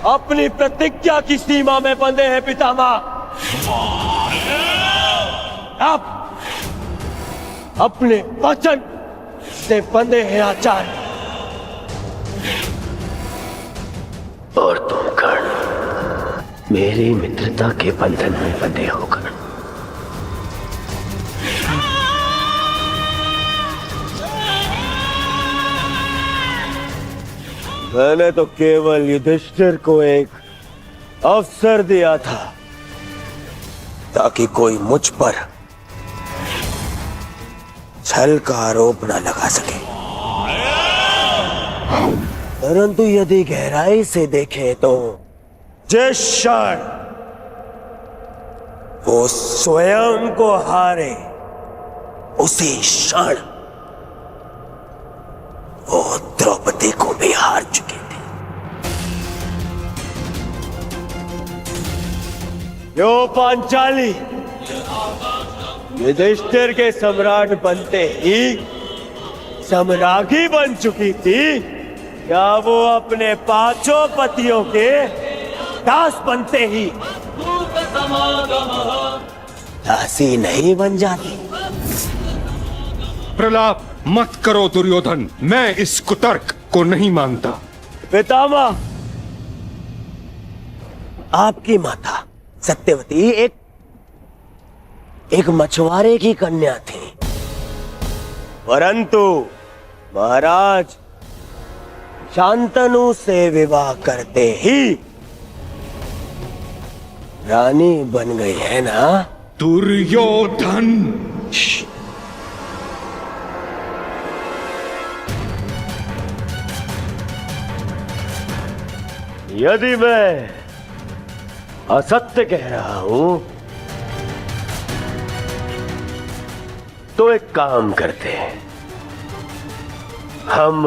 अपनी प्रतिज्ञा की सीमा में बंधे हैं पितामह। आप अपने वचन से बंधे हैं आचार्य। और तुम कर्ण मेरी मित्रता के बंधन में बंधे हो कर्ण। मैंने तो केवल युधिष्ठिर को एक अवसर दिया था ताकि कोई मुझ पर छल का आरोप न लगा सके, परंतु यदि गहराई से देखें तो जिस क्षण वो स्वयं को हारे उसी क्षण वो द्रौपदी को भी हार चुके थे। यो पांचाली युधिष्ठिर के सम्राट बनते ही सम्राज्ञी बन चुकी थी, क्या वो अपने पांचों पतियों के दास बनते ही दासी नहीं बन जाती? प्रलाप मत करो दुर्योधन, मैं इस कुतर्क को नहीं मानता। पितामह, आपकी माता सत्यवती एक मछुआरे की कन्या थी, परंतु महाराज शांतनु से विवाह करते ही रानी बन गई है ना? दुर्योधन, यदि मैं असत्य कह रहा हूं तो एक काम करते हैं, हम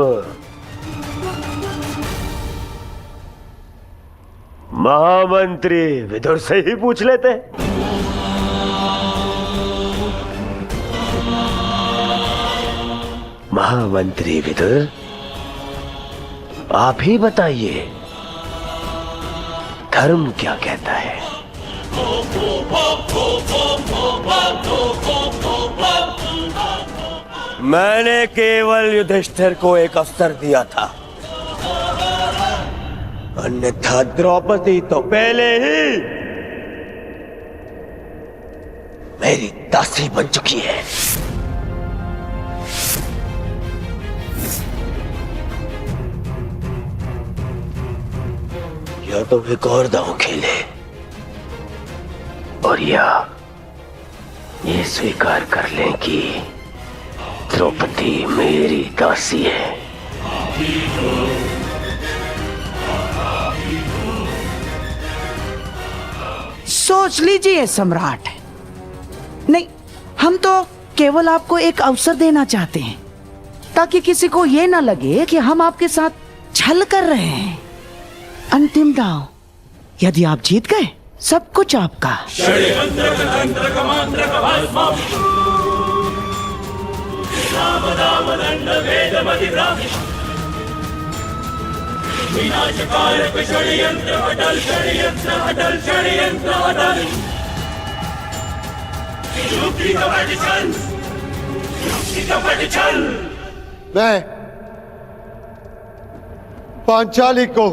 महामंत्री विदुर से ही पूछ लेते हैं। महामंत्री विदुर, आप ही बताइए धर्म क्या कहता है? मैंने केवल युधिष्ठिर को एक अवसर दिया था, अन्यथा द्रौपदी तो पहले ही मेरी दासी बन चुकी है। या तो एक और दांव खेले और या ये स्वीकार कर लें कि द्रौपदी मेरी दासी है। सोच लीजिए सम्राट। नहीं, हम तो केवल आपको एक अवसर देना चाहते हैं ताकि किसी को ये ना लगे कि हम आपके साथ छल कर रहे हैं। अंतिम दांव, यदि आप जीत गए सब कुछ आपका। मैं पांचाली को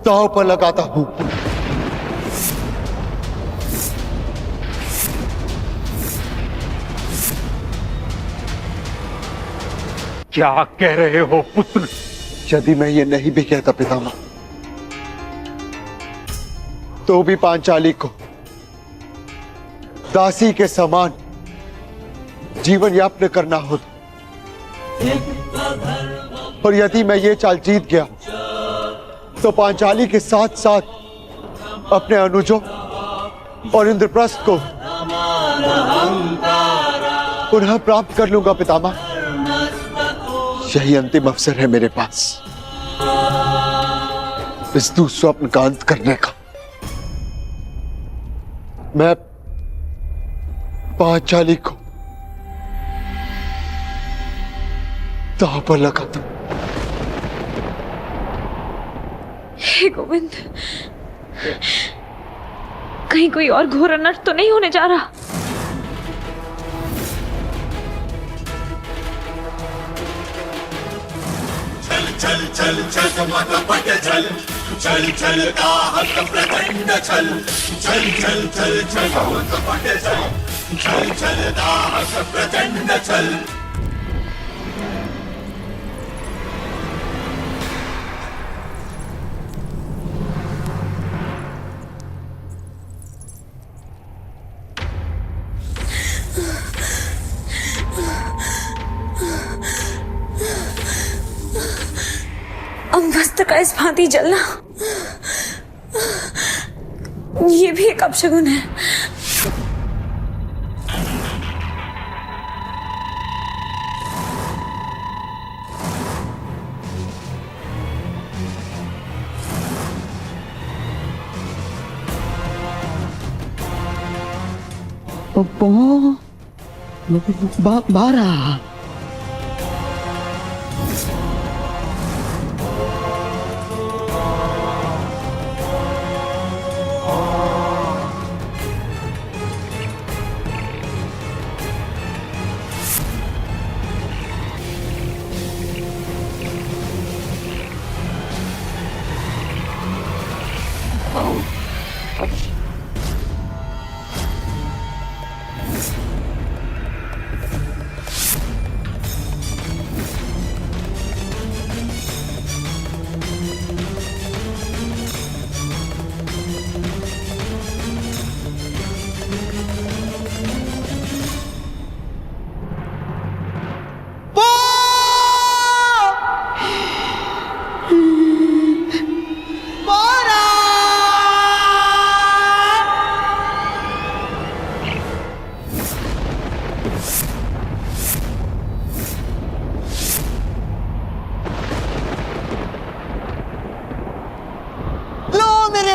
दांव पर लगाता हूं। क्या कह रहे हो पुत्र? यदि मैं ये नहीं भी कहता पितामह, तो भी पांचाली को दासी के समान जीवन यापन करना होता। और यदि मैं ये चाल जीत गया तो पांचाली के साथ साथ अपने अनुजों और इंद्रप्रस्थ को पुनः प्राप्त कर लूंगा पितामह। यही अंतिम अवसर है मेरे पास इस दुस्वप्न का अंत करने का। मैं पांचाली को दांव पर लगा दूं। हे गोविंद, कहीं कोई और घोर अनर्थ तो नहीं होने जा रहा? चल चल चल मत चल चल चल दाहक प्रचंड चल चल चल चल चल मत चल चल चल दाहक प्रचंड चल। अम्बस्त्र का इस भांति जलना, ये भी एक अपशगुन है। बारह।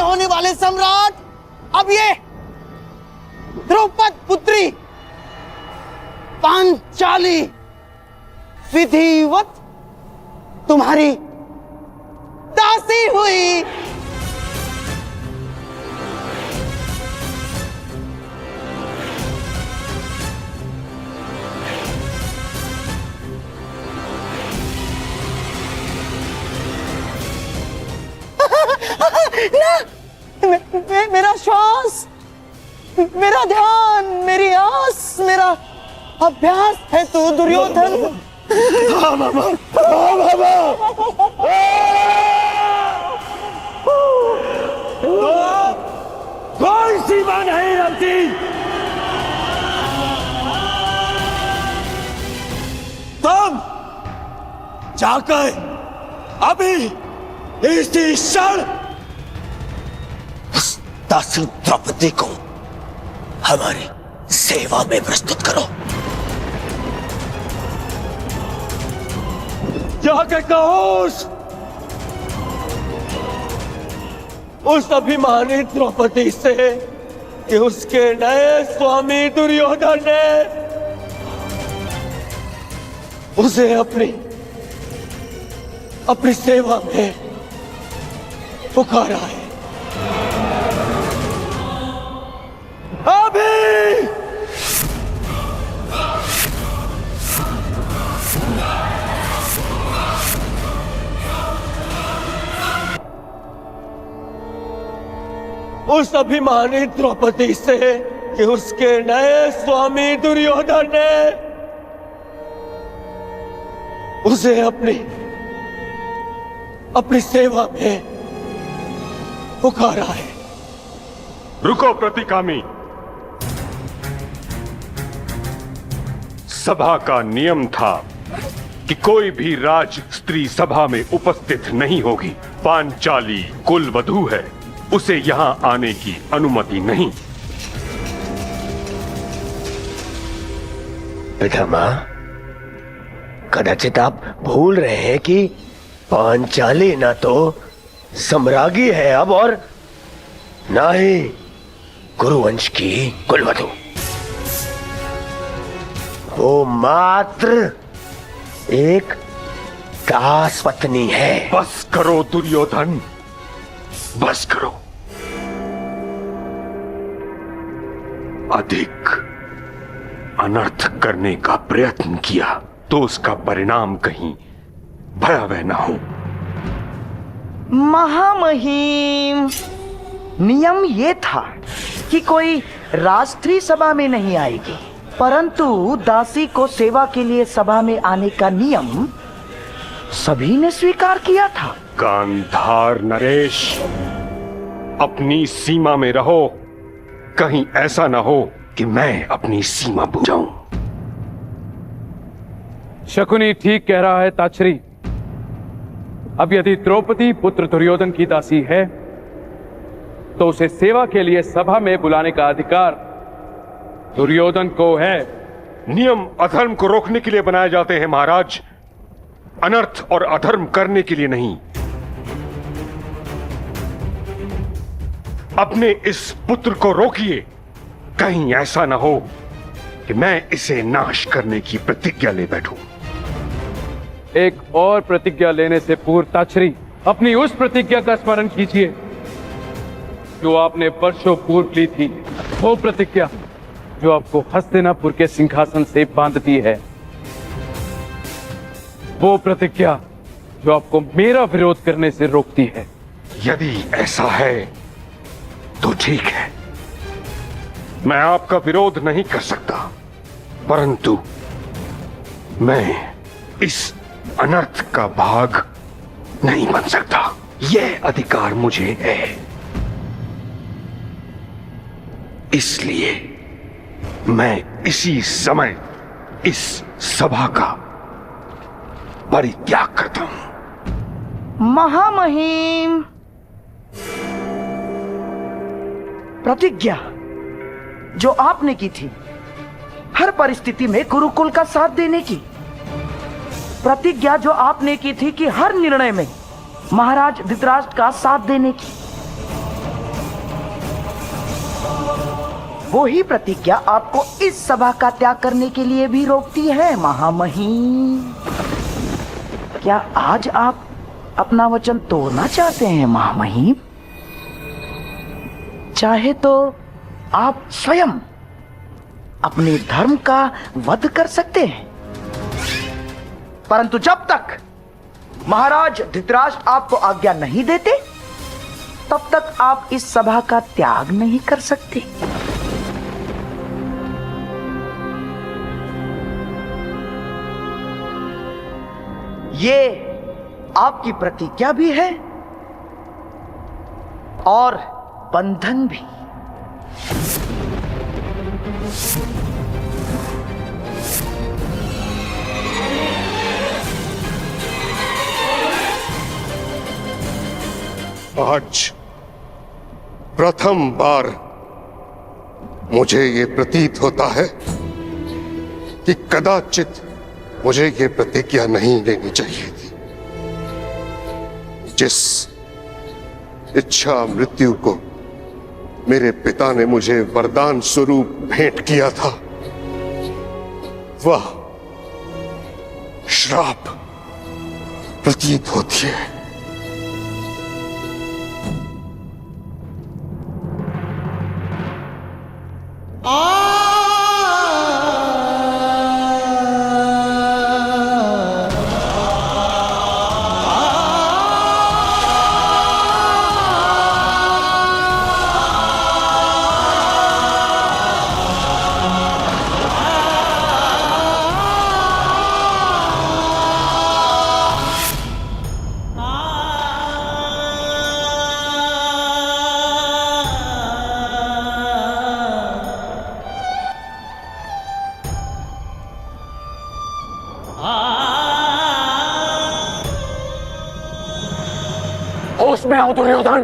होने वाले सम्राट, अब ये द्रौपद पुत्री पांचाली विधिवत तुम्हारी दासी हुई। ना, मेरा श्वास, मेरा ध्यान, मेरी आस, मेरा अभ्यास है तू दुर्योधन। हाँ मामा, हाँ मामा। कौन सी बात है रमती? तुम जाकर अभी इसी क्षण उस दासी द्रौपदी को हमारी सेवा में प्रस्तुत करो। जाकर कहो उस अभिमानी द्रौपदी से कि उसके नए स्वामी दुर्योधन ने उसे अपनी सेवा में पुकारा है। अभी उस अभिमानी द्रौपदी से कि उसके नए स्वामी दुर्योधन ने उसे अपनी सेवा में पुकारा है। रुको प्रतिकामी, सभा का नियम था कि कोई भी राज स्त्री सभा में उपस्थित नहीं होगी। पांचाली कुल वधू है, उसे यहां आने की अनुमति नहीं। पितामह, कदाचित आप भूल रहे हैं कि पांचाली ना तो सम्राज्ञी है अब, और ना ही कुरुवंश की कुलवधू। वो मात्र एक दास पत्नी है। बस करो दुर्योधन, बस करो। अधिक अनर्थ करने का प्रयत्न किया तो उसका परिणाम कहीं भयावह न हो। महामहिम, नियम ये था कि कोई राष्ट्रीय सभा में नहीं आएगी, परंतु दासी को सेवा के लिए सभा में आने का नियम सभी ने स्वीकार किया था। गांधार नरेश, अपनी सीमा में रहो, कहीं ऐसा ना हो कि मैं अपनी सीमा भूल जाऊं। शकुनी ठीक कह रहा है ताछरी। अब यदि द्रौपदी पुत्र दुर्योधन की दासी है तो उसे सेवा के लिए सभा में बुलाने का अधिकार दुर्योधन को है। नियम अधर्म को रोकने के लिए बनाए जाते हैं महाराज, अनर्थ और अधर्म करने के लिए नहीं। अपने इस पुत्र को रोकिए, कहीं ऐसा ना हो कि मैं इसे नाश करने की प्रतिज्ञा ले बैठूं। एक और प्रतिज्ञा लेने से पूर्व ताछरी, अपनी उस प्रतिज्ञा का स्मरण कीजिए जो आपने वर्षों पूर्व ली थी। वो प्रतिज्ञा जो आपको हस्तिनापुर के सिंहासन से बांधती है। वो प्रतिज्ञा जो आपको मेरा विरोध करने से रोकती है। यदि ऐसा है तो ठीक है, मैं आपका विरोध नहीं कर सकता, परंतु मैं इस अनर्थ का भाग नहीं बन सकता। यह अधिकार मुझे है, इसलिए मैं इसी समय इस सभा का परित्याग करता हूं। महामहिम, प्रतिज्ञा जो आपने की थी हर परिस्थिति में गुरुकुल का साथ देने की, प्रतिज्ञा जो आपने की थी कि हर निर्णय में महाराज धृतराष्ट्र का साथ देने की, वही प्रतिज्ञा आपको इस सभा का त्याग करने के लिए भी रोकती है महामहिम। क्या आज आप अपना वचन तोड़ना चाहते हैं महामहिम? चाहे तो आप स्वयं अपने धर्म का वध कर सकते हैं, परंतु जब तक महाराज धृतराष्ट्र आपको आज्ञा नहीं देते तब तक आप इस सभा का त्याग नहीं कर सकते। ये आपकी प्रतिज्ञा भी है और बंधन भी। आज प्रथम बार मुझे ये प्रतीत होता है कि कदाचित मुझे ये प्रतिज्ञा नहीं लेनी चाहिए थी। जिस इच्छा मृत्यु को मेरे पिता ने मुझे वरदान स्वरूप भेंट किया था, वह श्राप प्रतीत होती है। होश में आओ दुर्योधन,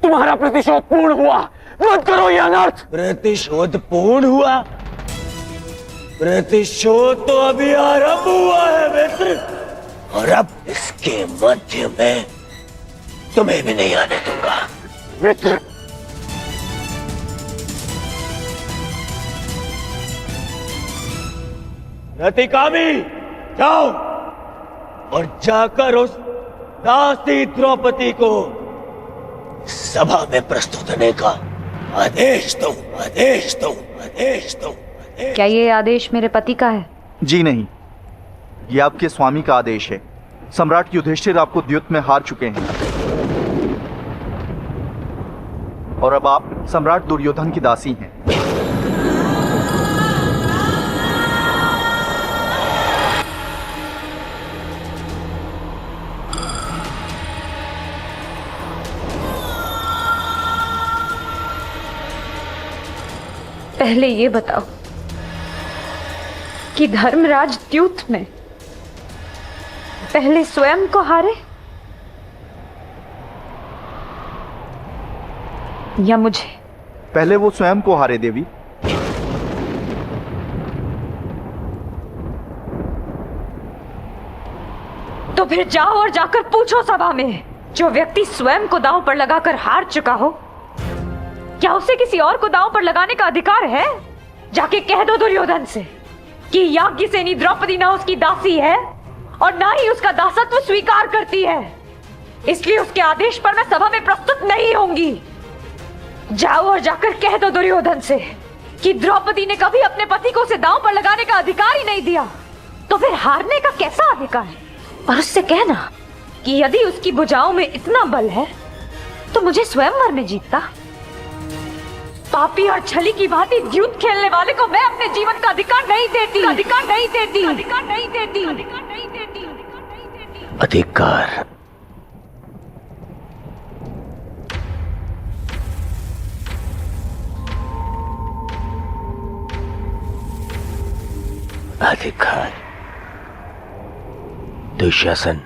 तुम्हारा प्रतिशोध पूर्ण हुआ, मत करो ये अनर्थ। प्रतिशोध पूर्ण हुआ? प्रतिशोध तो अभी आरंभ हुआ है मित्र, और अब इसके मध्य में तुम्हें भी नहीं आने दूंगा। मित्र, रतिकामी, जाओ और जाकर उस दासी द्रौपदी को सभा में प्रस्तुत होने का आदेश दो, आदेश दो, आदेश दो। क्या ये आदेश मेरे पति का है? जी नहीं, ये आपके स्वामी का आदेश है। सम्राट युधिष्ठिर आपको द्युत में हार चुके हैं और अब आप सम्राट दुर्योधन की दासी हैं। पहले ये बताओ कि धर्मराज द्यूत में पहले स्वयं को हारे या मुझे? पहले वो स्वयं को हारे देवी। तो फिर जाओ और जाकर पूछो सभा में, जो व्यक्ति स्वयं को दांव पर लगाकर हार चुका हो, क्या उसे किसी और को दांव पर लगाने का अधिकार है? जाके कह दो दुर्योधन से कि याज्ञसेनी द्रौपदी ना उसकी दासी है और ना ही उसका दासत्व स्वीकार करती है, इसलिए उसके आदेश पर मैं सभा में प्रस्तुत नहीं होंगी। जाओ और जाकर कह दो दुर्योधन से कि द्रौपदी ने कभी अपने पति को उसे दांव पर लगाने का अधिकार ही नहीं दिया, तो फिर हारने का कैसा अधिकार है? और उससे कहना कि यदि उसकी भुजाओं में इतना बल है तो मुझे स्वयंवर में जीतता। पापी और छली की भांति द्यूत खेलने वाले को मैं अपने जीवन का अधिकार नहीं देती, अधिकार नहीं देती, अधिकार नहीं देती, अधिकार नहीं देती, अधिकार अधिकार। दुशासन,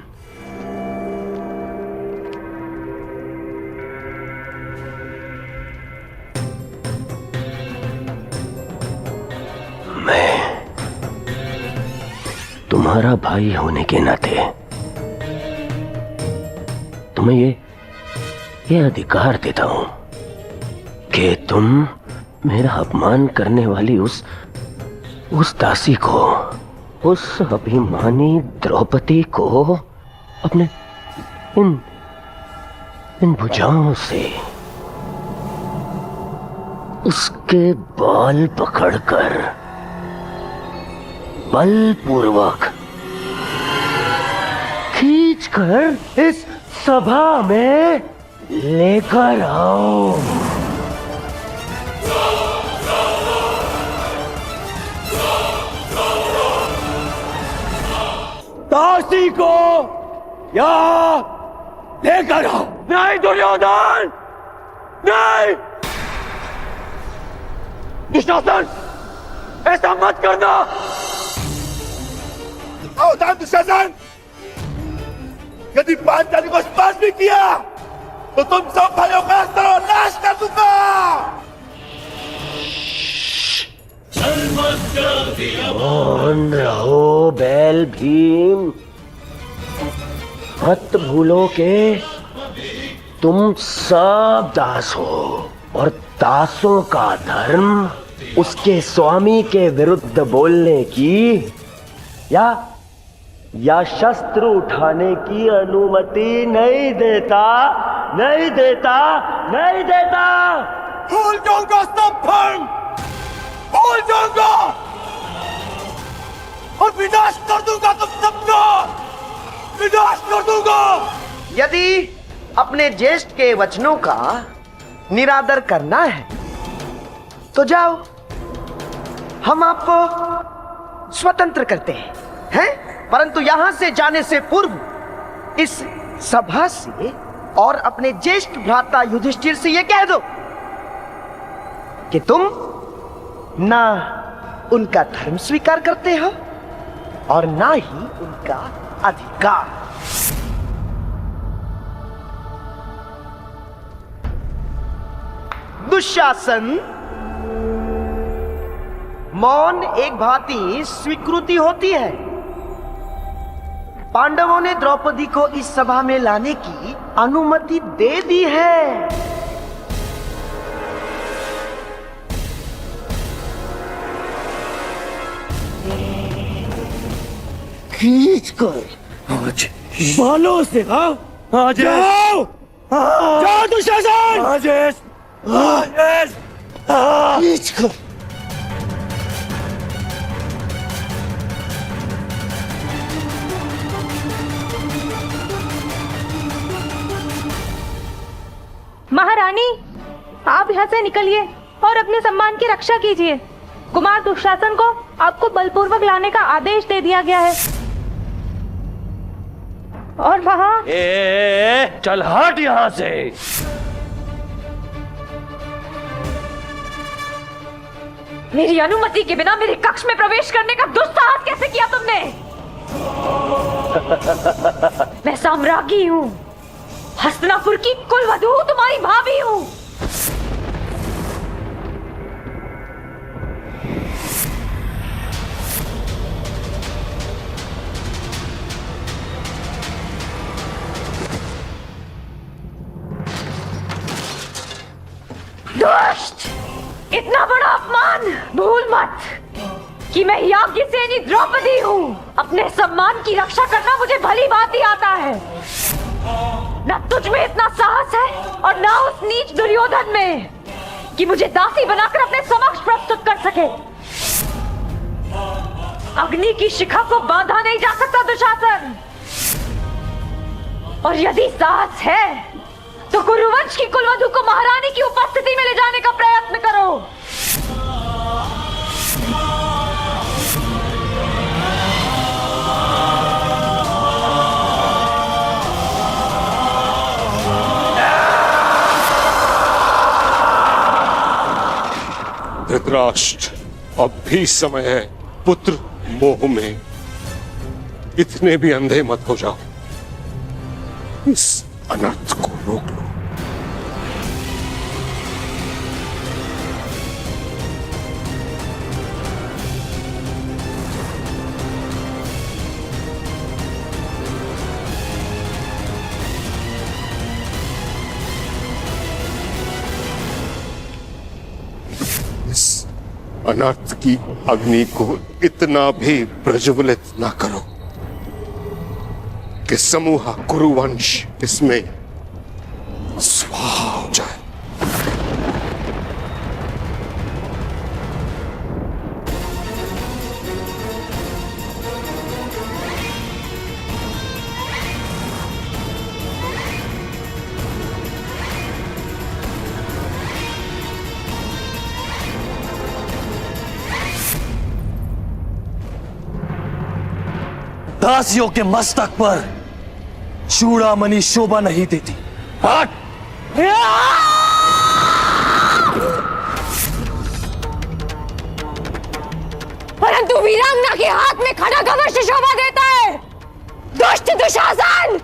मैं तुम्हारा भाई होने के नाते तुम्हें ये अधिकार देता हूं कि तुम मेरा अपमान करने वाली उस दासी को, उस अभिमानी द्रौपदी को अपने इन भुजाओं से उसके बाल पकड़कर बलपूर्वक खींचकर इस सभा में लेकर आओ। दासी को यहाँ लेकर आओ। नहीं दुर्योधन, नहीं दुशासन, ऐसा मत करना। दुशासन, यदि पांचाली को स्पर्श भी किया तो तुम सब भाइयों का नाश कर दूंगा। मौन रहो बैल भीम, मत भूलो कि तुम सब दास हो और दासों का धर्म उसके स्वामी के विरुद्ध बोलने की या शस्त्र उठाने की अनुमति नहीं देता, नहीं देता, नहीं देता। भूल जाऊंगा सब धर्म, भूल जाऊंगा और विनाश कर दूंगा तुम सबका, विनाश कर दूंगा। यदि अपने ज्येष्ठ के वचनों का निरादर करना है तो जाओ, हम आपको स्वतंत्र करते हैं? परंतु यहां से जाने से पूर्व इस सभा से और अपने ज्येष्ठ भ्राता युधिष्ठिर से यह कह दो कि तुम ना उनका धर्म स्वीकार करते हो और ना ही उनका अधिकार। दुशासन, मौन एक भांति स्वीकृति होती है। पांडवों ने द्रौपदी को इस सभा में लाने की अनुमति दे दी है। खींच कर आज बालों से आ जाओ, जा दुशासन। महारानी, आप यहाँ से निकलिए और अपने सम्मान की रक्षा कीजिए। कुमार दुशासन को आपको बलपूर्वक लाने का आदेश दे दिया गया है। और वहाँ चल हट यहाँ से। मेरी अनुमति के बिना मेरे कक्ष में प्रवेश करने का दुस्साहस कैसे किया तुमने? मैं साम्राज्ञी हूँ, हस्तिनापुर की कुलवधू, तुम्हारी भाभी हूँ। दुष्ट! इतना बड़ा अपमान भूल मत कि मैं याज्ञसेनी द्रौपदी हूँ। अपने सम्मान की रक्षा करना मुझे भली भांति आता है। न तुझ में इतना साहस है और न उस नीच दुर्योधन में कि मुझे दासी बनाकर अपने समक्ष प्रस्तुत कर सके। अग्नि की शिखा को बांधा नहीं जा सकता दुशासन। और यदि साहस है तो कुरुवंश की कुलवधू को महारानी की उपस्थिति में ले जाने का प्रयत्न करो। धृतराष्ट्र, अब भी समय है। पुत्र मोह में इतने भी अंधे मत हो जाओ। इस अनर्थ को रोक लो। इस अनर्थ की अग्नि को इतना भी प्रज्वलित न करो कि समूह कुरुवंश इसमें स्वाहा हो जाए। दासियों के मस्तक पर चूड़ामणि शोभा नहीं देती। हट! परंतु वीरांगना के हाथ में खड़ग अवश्य शोभा देता है। दुष्ट दुशासन!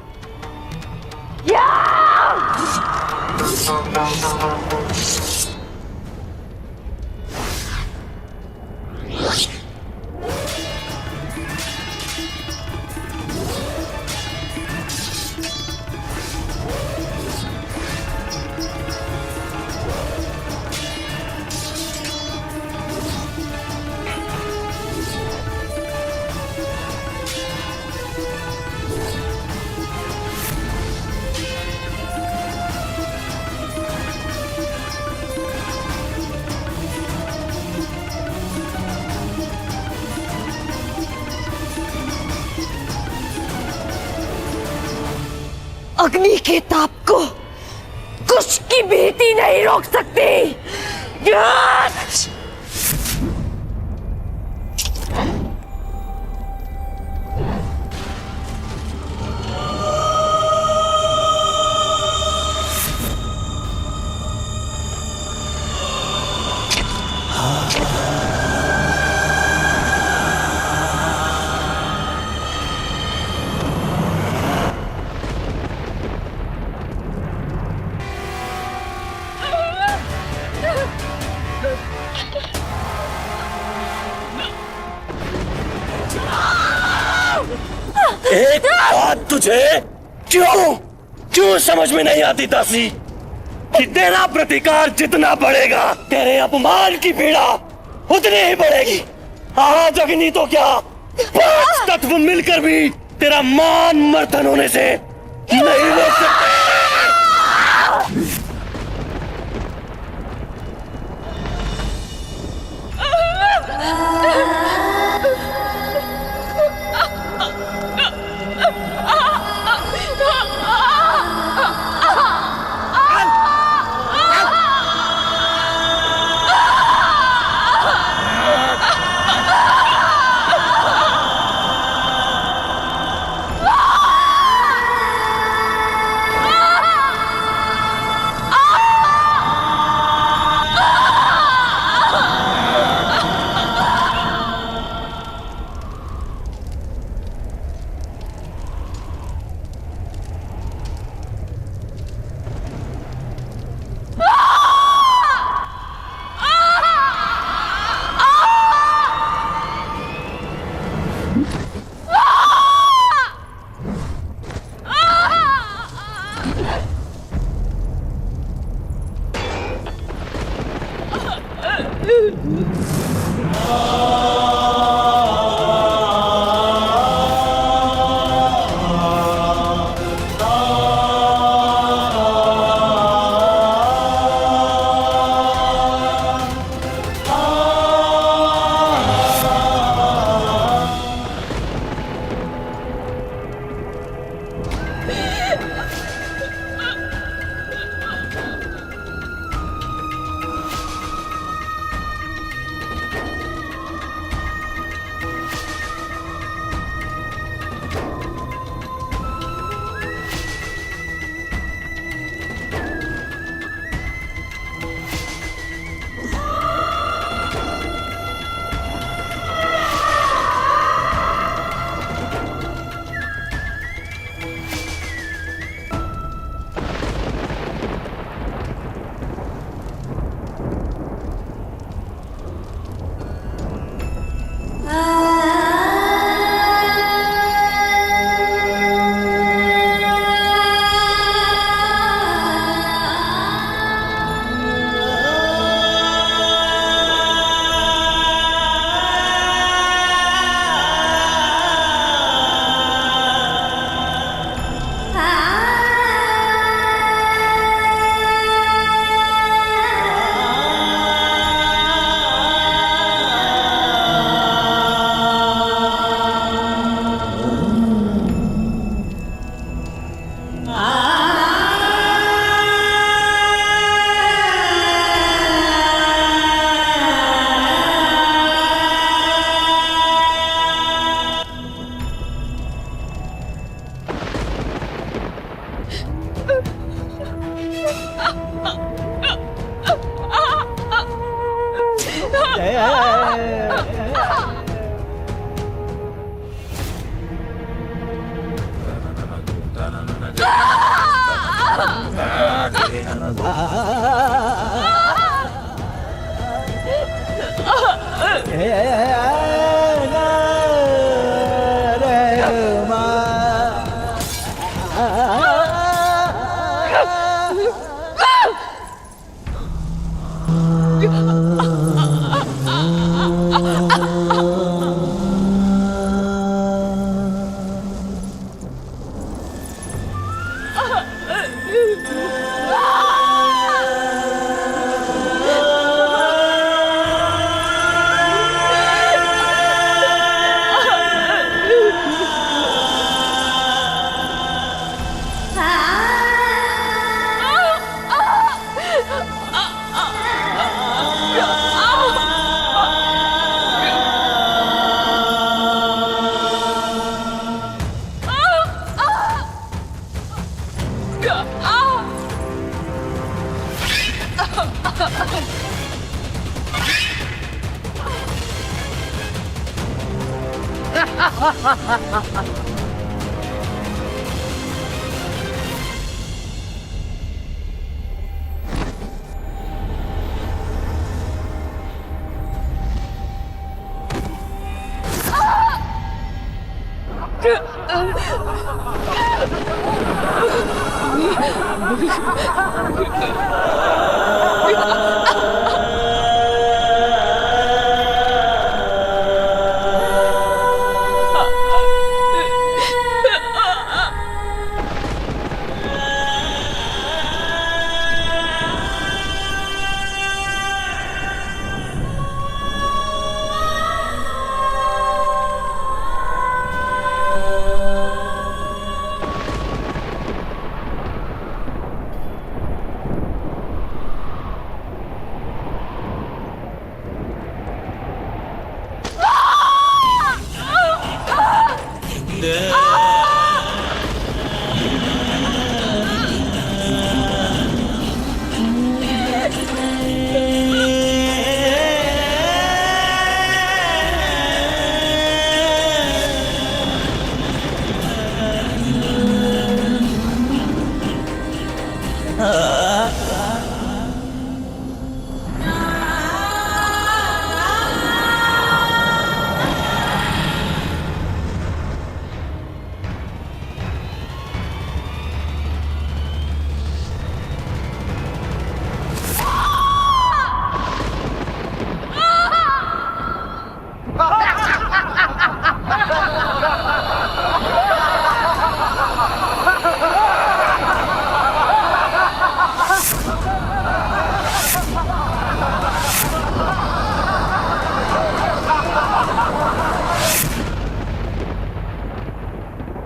अग्नि के ताप को कुछ की भीति नहीं रोक सकती। एक बात तुझे क्यों समझ में नहीं आती दासी कि तेरा प्रतिकार जितना बढ़ेगा तेरे अपमान की पीड़ा उतनी ही बढ़ेगी। आज अग्नि तो क्या 5 तत्व मिलकर भी तेरा मान मर्दन होने से नहीं रोक सकते।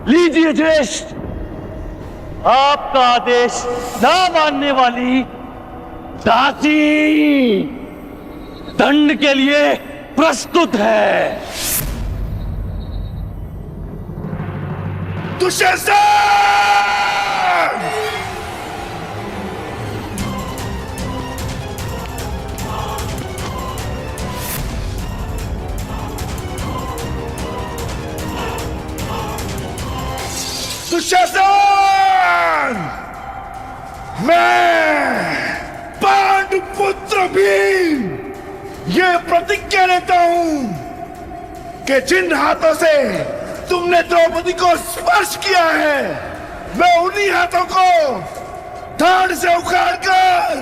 लीजिए ज्येष्ठ, आपका आदेश ना मानने वाली दासी दंड के लिए प्रस्तुत है। दुशासन! दुशासन! मैं पांडुपुत्र भीम ये प्रतिज्ञा लेता हूं कि जिन हाथों से तुमने द्रौपदी को स्पर्श किया है, मैं उन्हीं हाथों को धाड़ से उखाड़कर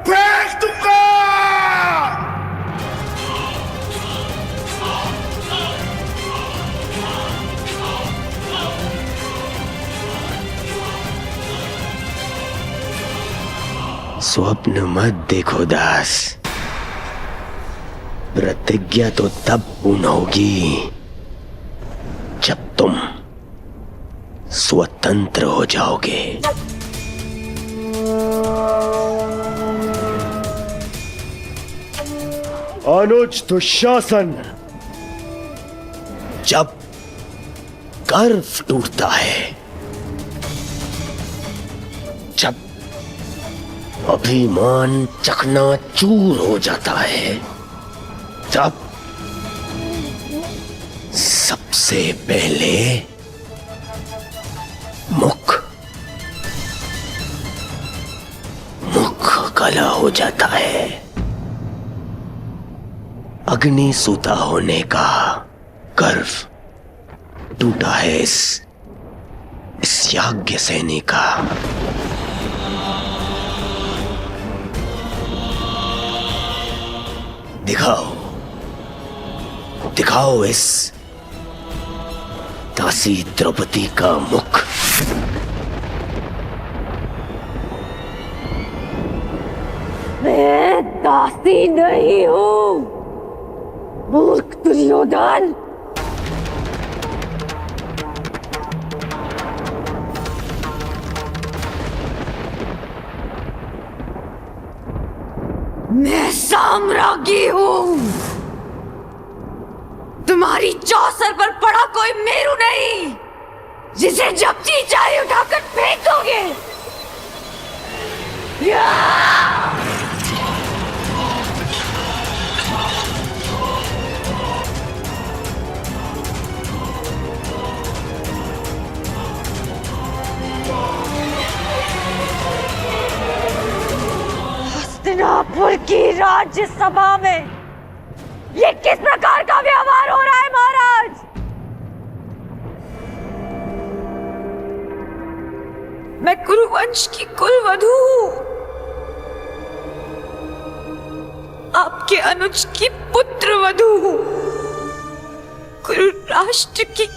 फेंक दूंगा। स्वप्न मत देखो दास, प्रतिज्ञा तो तब पूर्ण होगी जब तुम स्वतंत्र हो जाओगे। अनुज दुशासन, जब गर्व टूटता है, जब अभिमान चकनाचूर हो जाता है, तब सबसे पहले मुख काला हो जाता है। अग्नि सूता होने का गर्व टूटा है इस याज्ञ सैनी का। दिखाओ इस दासी द्रौपदी का मुख। मैं दासी नहीं हूं, मूर्ख दुर्योधन। मैं साम्राज्ञी हूं। तुम्हारी चौसर पर पड़ा कोई मेरू नहीं जिसे जब जी चाहे उठाकर फेंक दोगे। हस्तिनापुर की राज्यसभा में ये किस प्रकार का व्यवहार हो रहा है महाराज? मैं कुरुवंश की कुलवधू हूं, आपके अनुज की पुत्र वधू हूं, कुरु राष्ट्र की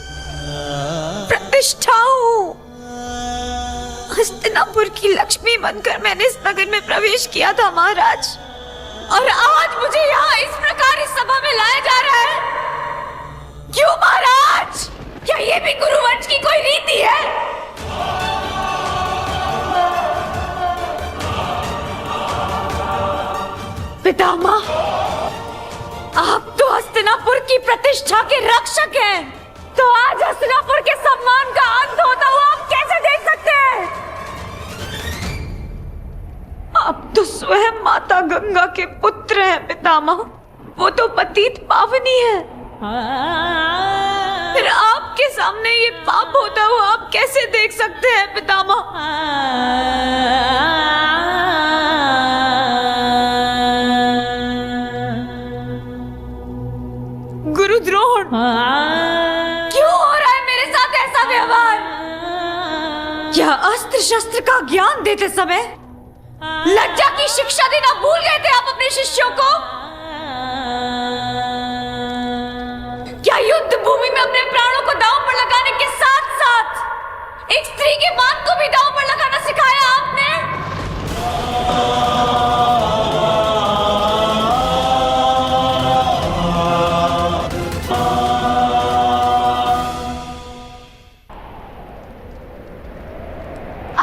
प्रतिष्ठा हूं। हस्तिनापुर की लक्ष्मी बनकर मैंने इस नगर में प्रवेश किया था महाराज, और आज मुझे यहाँ इस प्रकार इस सभा में लाया जा रहा है। क्यों महाराज? क्या ये भी कुरुवंश की कोई रीति है? पितामह, आप तो हस्तिनापुर की प्रतिष्ठा के रक्षक हैं, तो आज हस्तिनापुर के सम्मान का अंत होता हुआ आप कैसे देख सकते हैं? आप तो स्वयं माता गंगा के पुत्र हैं पितामह, वो तो पतित पावनी है। फिर आपके सामने ये पाप होता हुआ आप कैसे देख सकते हैं पितामह? गुरुद्रोण, क्यों हो रहा है मेरे साथ ऐसा व्यवहार? क्या अस्त्र शस्त्र का ज्ञान देते समय लज्जा की शिक्षा देना भूल गए थे आप अपने शिष्यों को? क्या युद्ध भूमि में अपने प्राणों को दांव पर लगाने के साथ साथ एक स्त्री के मान को भी दांव पर लगाना सिखाया आपने?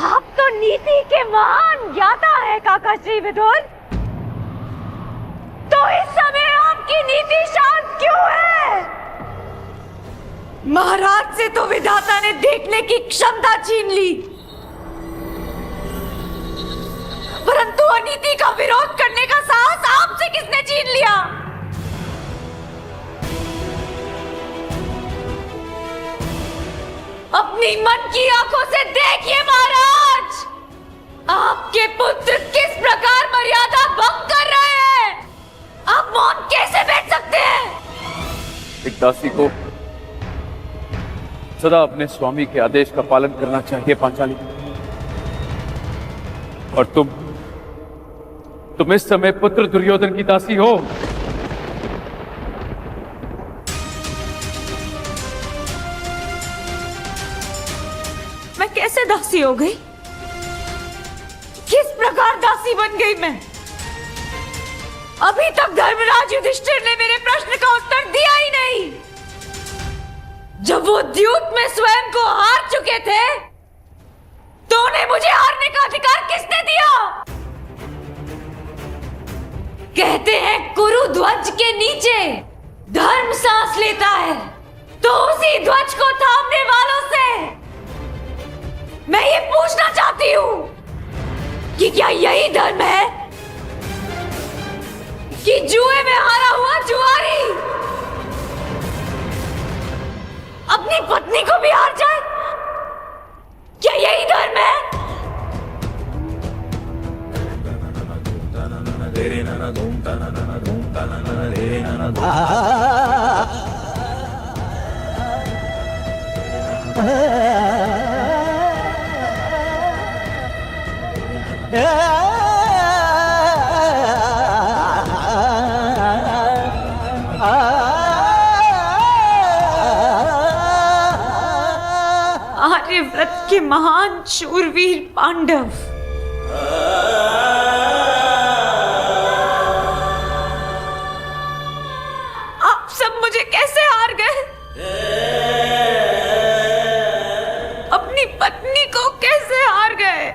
आप तो नीति के महान ज्ञाता है काका श्री विदुर, तो इस समय आपकी नीति शांत क्यों है? महाराज से तो विधाता ने देखने की क्षमता छीन ली, परंतु अनीति का विरोध करने का साहस आपसे किसने छीन लिया? अपनी मन की आंखों से देखिए महाराज, आपके पुत्र किस प्रकार मर्यादा भंग कर रहे हैं। आप मौन कैसे बैठ सकते हैं? एक दासी को सदा अपने स्वामी के आदेश का पालन करना चाहिए पांचाली, और तुम इस समय पुत्र दुर्योधन की दासी हो। मैं कैसे दासी हो गई? किस प्रकार दासी बन गई मैं? अभी तक धर्मराज युधिष्ठिर ने मेरे प्रश्न का उत्तर दिया ही नहीं। जब वो द्यूत में स्वयं को हार चुके थे, तो उन्हें मुझे हारने का अधिकार किसने दिया? कहते हैं कुरु ध्वज के नीचे धर्म सांस लेता है, तो उसी ध्वज को थामने वालों से मैं ये पूछना चाहती हूं कि क्या यही धर्म है कि जुए में हारा हुआ जुआरी आर्यव्रत के महान शूरवीर पांडव, आप सब मुझे कैसे हार गए? अपनी पत्नी को कैसे हार गए?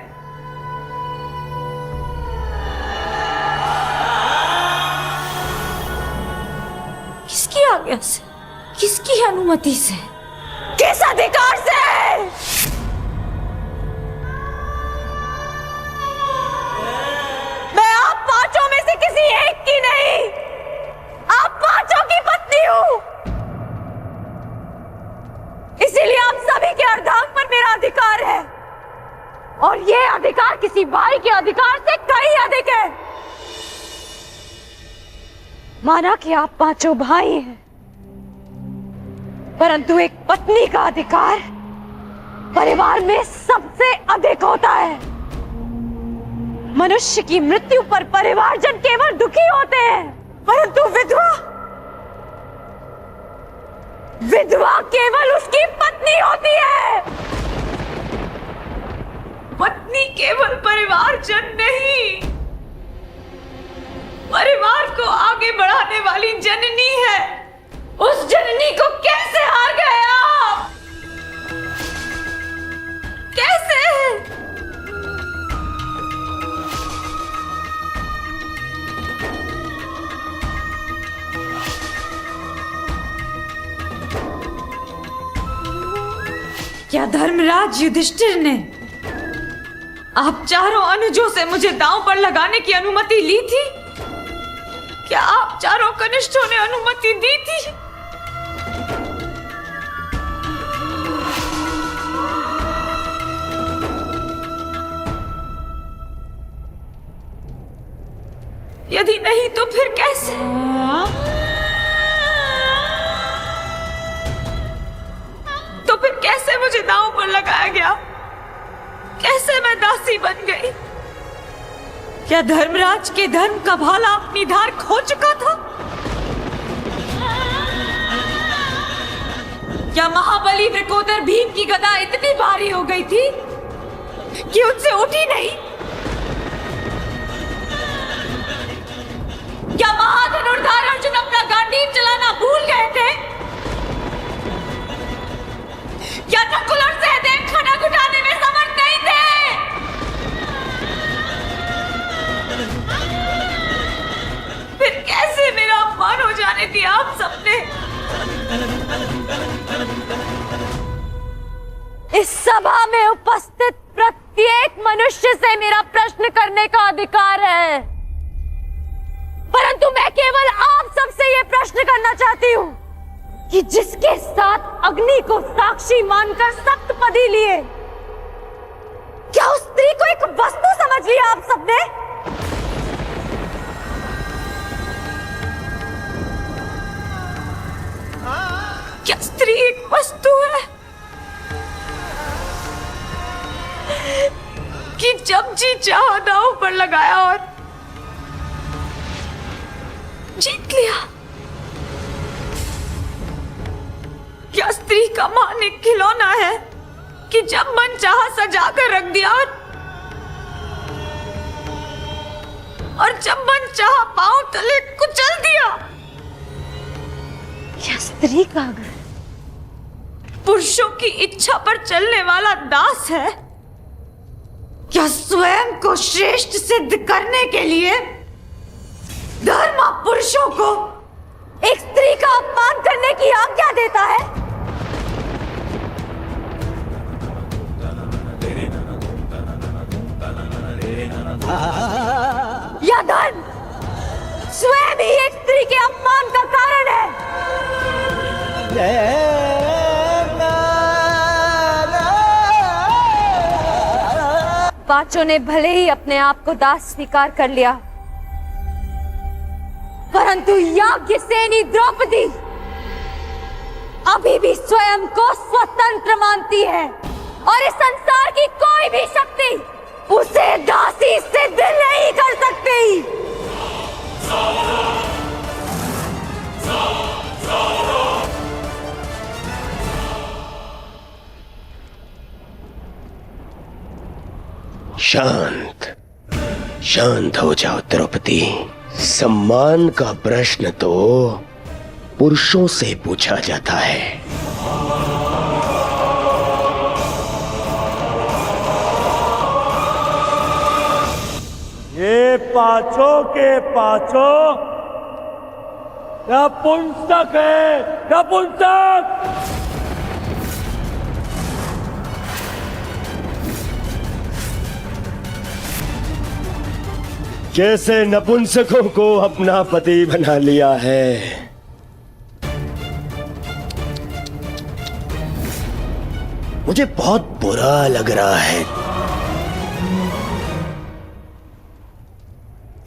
किसकी आज्ञा से, किसकी अनुमति से, किस अधिकार से? मैं आप पांचों में से किसी एक की नहीं, आप पांचों की पत्नी हूं। इसीलिए आप सभी के अर्धांग पर मेरा अधिकार है, और यह अधिकार किसी भाई के अधिकार से कहीं अधिक है। माना कि आप पांचों भाई हैं, परंतु एक पत्नी का अधिकार परिवार में सबसे अधिक होता है। मनुष्य की मृत्यु पर परिवारजन केवल दुखी होते हैं, परंतु विधवा केवल उसकी पत्नी होती है। पत्नी केवल परिवारजन नहीं, परिवार को आगे बढ़ाने वाली जननी है। उस जननी को कैसे हार गए आप? कैसे? क्या धर्मराज युधिष्ठिर ने आप चारों अनुजों से मुझे दांव पर लगाने की अनुमति ली थी? क्या आप चारों कनिष्ठों ने अनुमति दी थी? यदि नहीं तो फिर कैसे? तो फिर कैसे मुझे दांव पर लगाया गया? कैसे मैं दासी बन गई? क्या धर्मराज के धर्म का भाला अपनी धार खो चुका था? क्या महाबली वृकोदर भीम की गदा इतनी भारी हो गई थी कि उनसे उठी नहीं? क्या महाधनुर्धार अर्जुन अपना गांडीव चलाना भूल गए थे? क्या नकुल और सहदेव खड़ग उठाने में समर्थ नहीं थे? फिर कैसे मेरा अपमान हो जाने दिया आप सबने? इस सभा में उपस्थित प्रत्येक मनुष्य से मेरा प्रश्न करने का अधिकार है, परंतु मैं केवल आप सबसे यह प्रश्न करना चाहती हूं कि जिसके साथ अग्नि को साक्षी मानकर सप्तपदी लिए, क्या उस स्त्री को एक वस्तु समझ लिया आप सबने? क्या स्त्री एक वस्तु है कि जब जी चाहा दांव पर लगाया और जीत लिया? क्या स्त्री का मान एक खिलौना है कि जब मन चाहा सजा कर रख दिया और जब मन चाहा पांव तले कुचल दिया? क्या स्त्री का घर पुरुषों की इच्छा पर चलने वाला दास है? क्या स्वयं को श्रेष्ठ सिद्ध करने के लिए धर्म पुरुषों को एक स्त्री का अपमान करने की आज्ञा देता है? या धर्म स्वयं ही एक स्त्री के अपमान का कारण है? पांचों ने भले ही अपने आप को दास स्वीकार कर लिया, परंतु याज्ञसेनी द्रौपदी अभी भी स्वयं को स्वतंत्र मानती है और इस संसार की कोई भी शक्ति उसे दासी सिद्ध नहीं कर सकती। शांत शांत हो जाओ द्रौपदी। सम्मान का प्रश्न तो पुरुषों से पूछा जाता है। ये पांचों के पांचों नपुंसक है, नपुंसक। जैसे नपुंसकों को अपना पति बना लिया है, मुझे बहुत बुरा लग रहा है।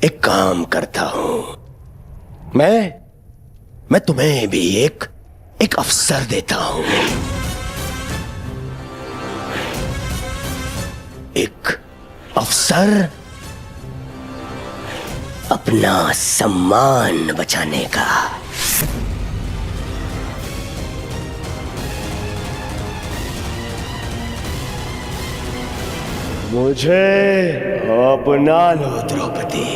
एक काम करता हूं, मैं तुम्हें भी एक अवसर देता हूं। एक अवसर अपना सम्मान बचाने का। मुझे अपना लो द्रौपदी।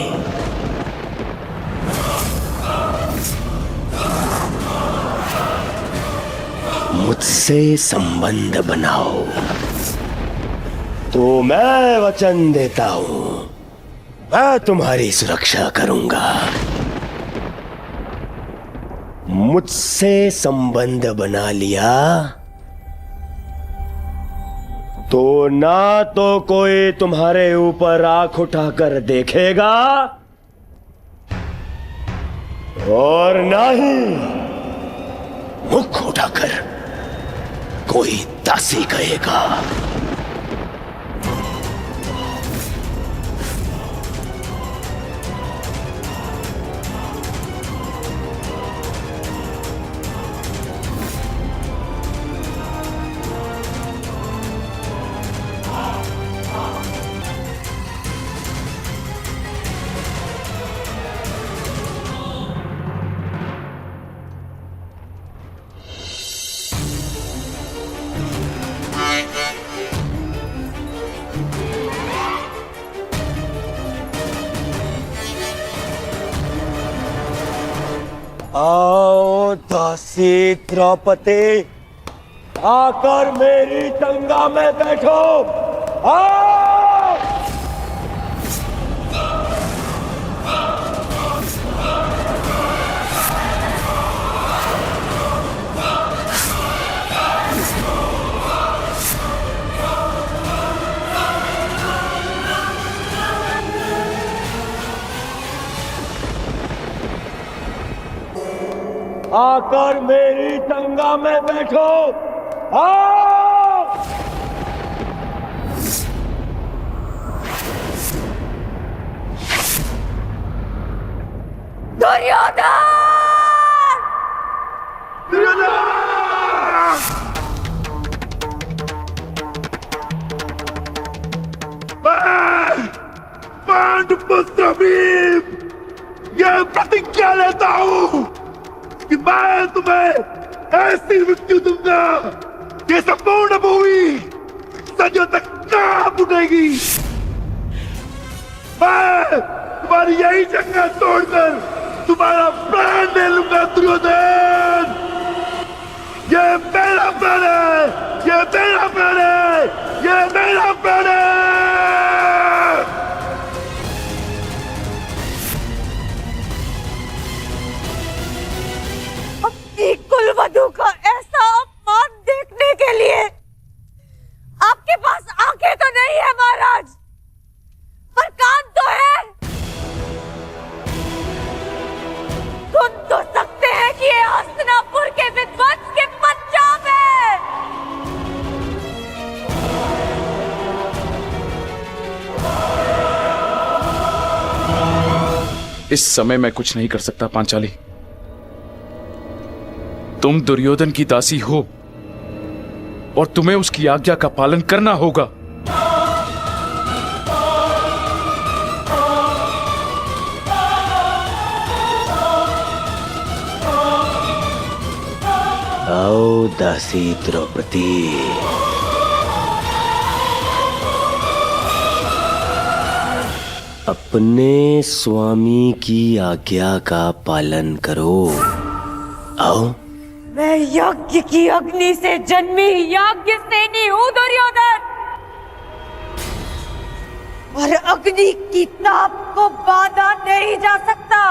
मुझसे संबंध बनाओ तो मैं वचन देता हूं, मैं तुम्हारी सुरक्षा करूंगा। मुझसे संबंध बना लिया तो ना तो कोई तुम्हारे ऊपर आंख उठाकर देखेगा और ना ही मुख उठाकर कोई दासी कहेगा। आओ दासी द्रौपदी, आकर मेरी गंगा में बैठो। आओ। आकर मेरी गंगा में बैठो। आओ। दुर्योधन! पांडुपुत्र भीम, यह प्रतिज्ञा लेता हूं कि मैं तुम्हें ऐसी मृत्यु दूंगा कि संपूर्ण भूमि सदियों तक कांप उठेगी। मैं तुम्हारी यही जंगा तोड़कर तुम्हारा प्राण ले लूंगा दुर्योधन। ये मेरा प्राण है, ये मेरा प्राण है, ये मेरा प्राण है। कुलवधू का ऐसा अपमान देखने के लिए आपके पास आंखें तो नहीं है महाराज, पर कान तो है। सुन तो सकते हैं कि ये हस्तिनापुर के विध्वंस के पंजाब है। इस समय मैं कुछ नहीं कर सकता पांचाली। तुम दुर्योधन की दासी हो और तुम्हें उसकी आज्ञा का पालन करना होगा। आओ दासी द्रौपदी, अपने स्वामी की आज्ञा का पालन करो। आओ। मैं यज्ञ की अग्नि से जन्मी यज्ञ सेनी हूँ दुर्योधन, और अग्नि की ताप को बांधा नहीं जा सकता।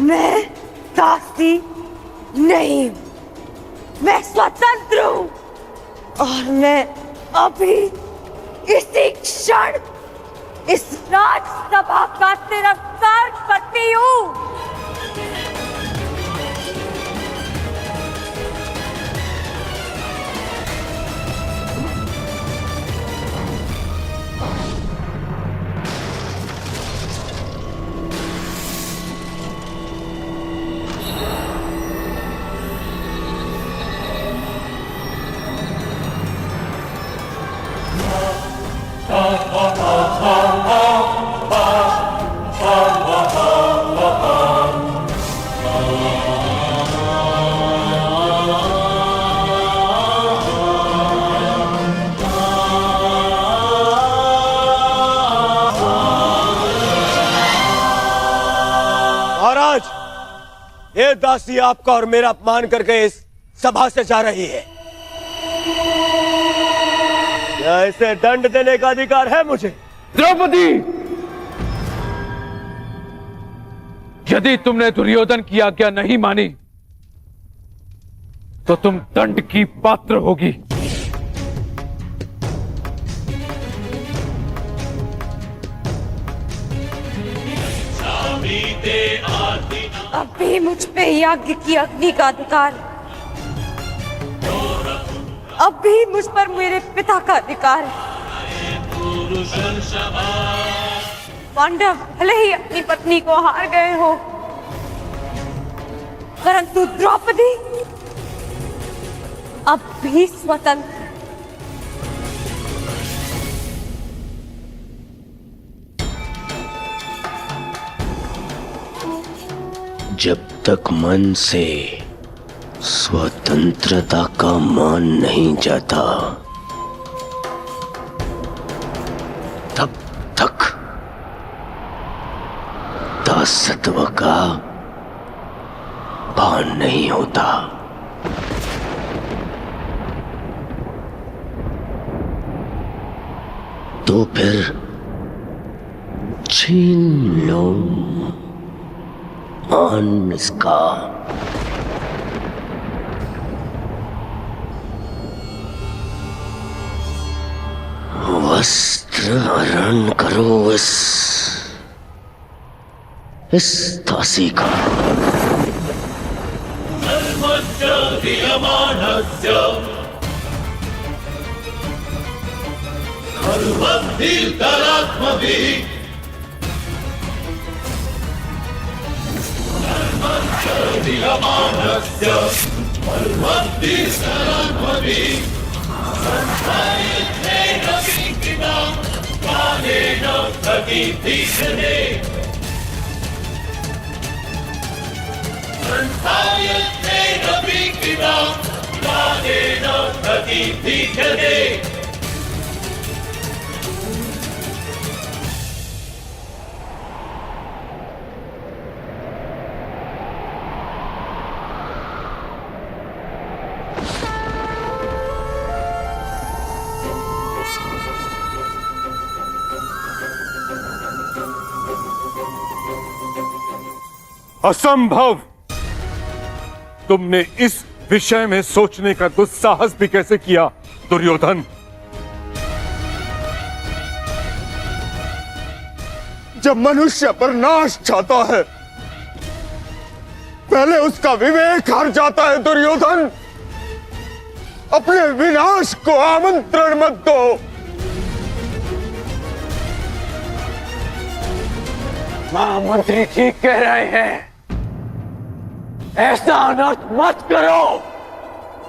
मैं दासी नहीं, मैं स्वतंत्र हूँ, और मैं अभी इसी क्षण इस राजसभा का तिरस्कार करती हूँ। महाराज, ये दासी आपका और मेरा अपमान करके इस सभा से जा रही है। क्या इसे दंड देने का अधिकार है मुझे? द्रौपदी, यदि तुमने दुर्योधन की आज्ञा नहीं मानी तो तुम दंड की पात्र होगी। अब भी मुझ पे यज्ञ की अग्नि का अधिकार, अब भी मुझ पर मेरे पिता का अधिकार है। पांडव भले ही अपनी पत्नी को हार गए हो, परंतु द्रौपदी अब भी स्वतंत्र। जब तक मन से स्वतंत्रता का मान नहीं जाता, तब तक दासत्व का भान नहीं होता। तो फिर छीन लो आन इसका। वस्त्र हरण करो इस दासी का। असंभव! तुमने इस विषय में सोचने का दुस्साहस भी कैसे किया दुर्योधन? जब मनुष्य पर नाश चाहता है, पहले उसका विवेक हार जाता है दुर्योधन। अपने विनाश को आमंत्रण मत दो। महामंत्री ठीक कह रहे हैं। ऐसा अनर्थ मत करो,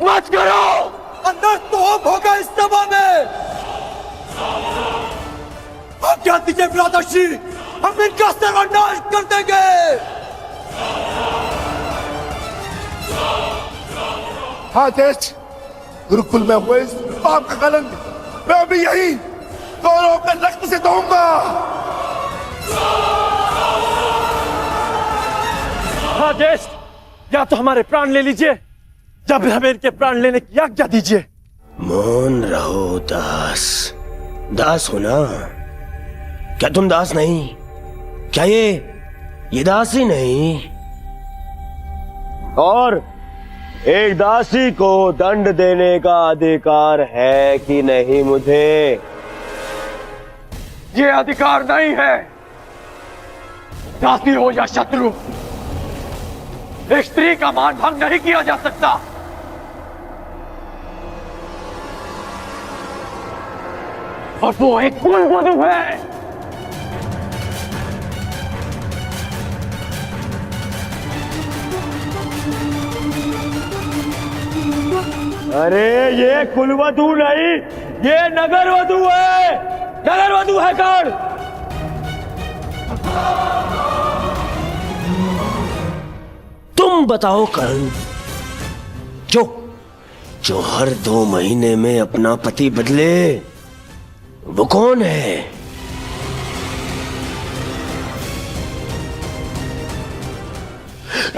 मत करो। अनर्थ तो अब होगा इस सभा में। आज्ञा दीजिए भ्राताश्री, हम इनका सर्वनाश कर देंगे। हाँ देश, गुरुकुल में हुए इस पाप का कलंक मैं अभी यही कौरवों के रक्त से धोऊंगा। हाँ देश, या तो हमारे प्राण ले लीजिए या फिर हमें इनके प्राण लेने की आज्ञा दीजिए। मौन रहो दास। दास हो ना? क्या तुम दास नहीं? क्या ये दासी नहीं? और एक दासी को दंड देने का अधिकार है कि नहीं मुझे? ये अधिकार नहीं है। दासी हो या शत्रु, एक स्त्री का मान भंग नहीं किया जा सकता। और वो एक कुलवधू है। अरे ये कुलवधू नहीं, ये नगरवधू है। नगरवधू है कौन? तुम बताओ कर्ण, जो हर 2 महीने में अपना पति बदले, वो कौन है?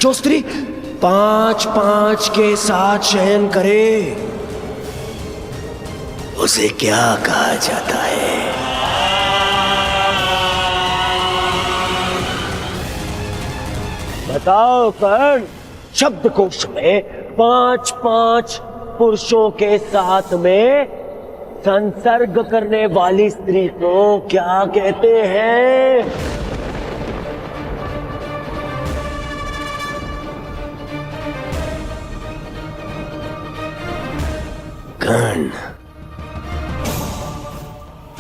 जो स्त्री 5-5 के साथ शयन करे, उसे क्या कहा जाता है? बताओ कर्ण। शब्दकोश में 5-5 पुरुषों के साथ में संसर्ग करने वाली स्त्री को क्या कहते हैं? कर्ण,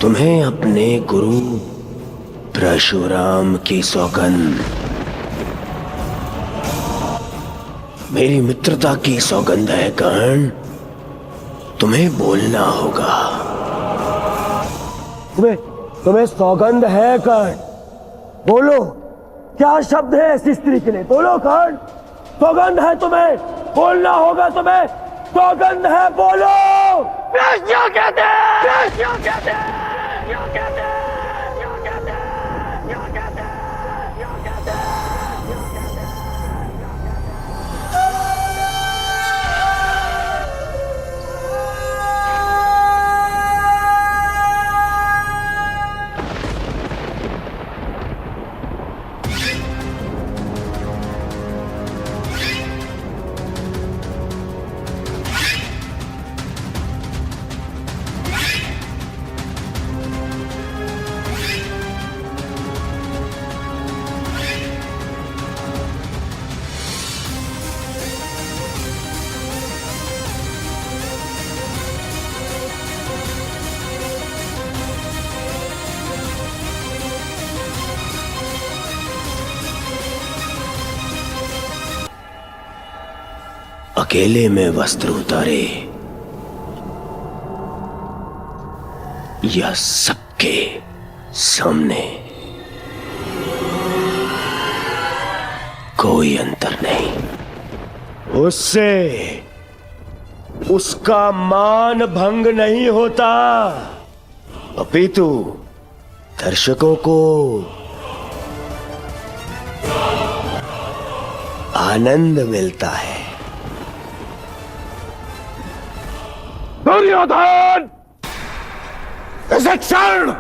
तुम्हें अपने गुरु परशुराम की सौगंध, मेरी मित्रता की सौगंध है कर्ण। तुम्हें बोलना होगा। तुम्हें सौगंध है कर्ण। बोलो, क्या शब्द है ऐसी स्त्री के लिए? बोलो कर्ण, सौगंध है तुम्हें, बोलना होगा तुम्हें। सौगंध है, बोलो। क्या कहते हैं? क्या कहते हैं? क्या कहते हैं? क्या कहते हैं? क्या कहते हैं? क्या कहते हैं? अकेले में वस्त्र उतारे या सबके सामने, कोई अंतर नहीं। उससे उसका मान भंग नहीं होता, अपितु दर्शकों को आनंद मिलता है। दुर्योधन, इसे क्षण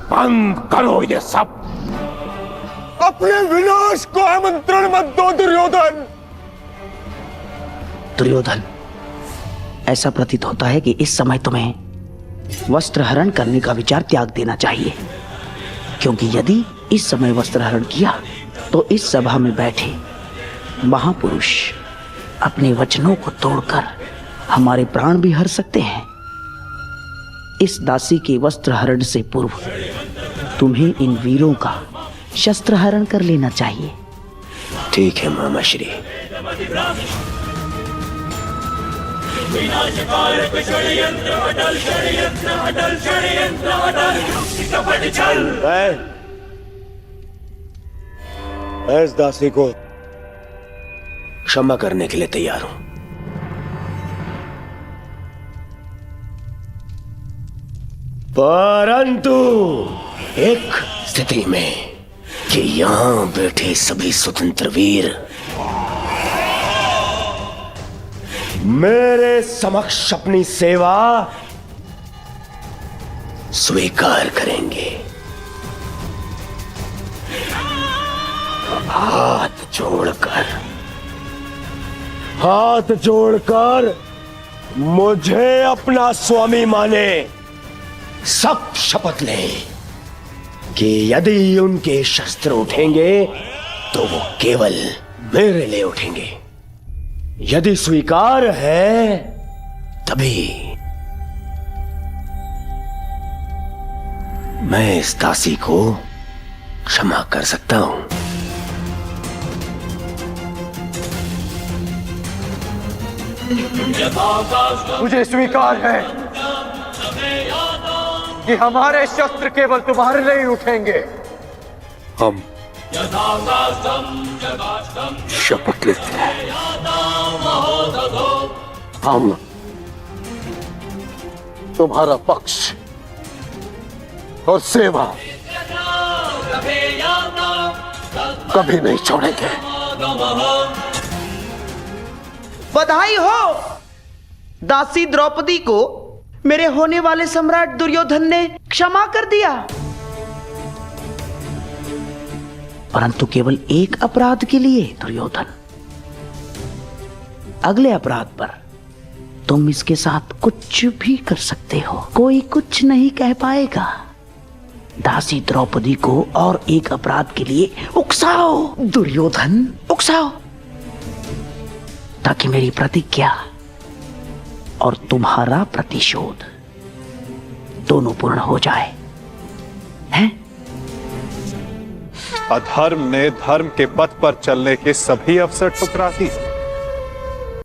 बंद करो ये सब। अपने विनाश को आमंत्रण मत दो दुर्योधन। दुर्योधन, ऐसा प्रतीत होता है कि इस समय तुम्हें वस्त्र हरण करने का विचार त्याग देना चाहिए, क्योंकि यदि इस समय वस्त्र हरण किया तो इस सभा में बैठे महापुरुष अपने वचनों को तोड़कर हमारे प्राण भी हर सकते हैं। इस दासी के वस्त्र हरण से पूर्व तुम्हें इन वीरों का शस्त्र हरण कर लेना चाहिए। ठीक है मामा श्री। मैं इस दासी को क्षमा करने के लिए तैयार हूं, परंतु एक स्थिति में कि यहां बैठे सभी स्वतंत्र वीर मेरे समक्ष अपनी सेवा स्वीकार करेंगे। हाथ जोड़कर मुझे अपना स्वामी माने, सख्त शपथ लें कि यदि उनके शस्त्र उठेंगे तो वो केवल मेरे लिए उठेंगे। यदि स्वीकार है तभी मैं इस दासी को क्षमा कर सकता हूं। मुझे स्वीकार है कि हमारे शस्त्र केवल तुम्हारे लिए ही उठेंगे। हम शपथ लेते हैं, हम तुम्हारा पक्ष और सेवा कभी नहीं छोड़ेंगे। बधाई हो! दासी द्रौपदी को मेरे होने वाले सम्राट दुर्योधन ने क्षमा कर दिया, परंतु केवल एक अपराध के लिए। दुर्योधन, अगले अपराध पर तुम इसके साथ कुछ भी कर सकते हो, कोई कुछ नहीं कह पाएगा। दासी द्रौपदी को और एक अपराध के लिए उकसाओ दुर्योधन, उकसाओ, ताकि मेरी प्रतिज्ञा और तुम्हारा प्रतिशोध दोनों पूर्ण हो जाए। हैं? अधर्म ने धर्म के पथ पर चलने के सभी अवसर ठुकरा दिए।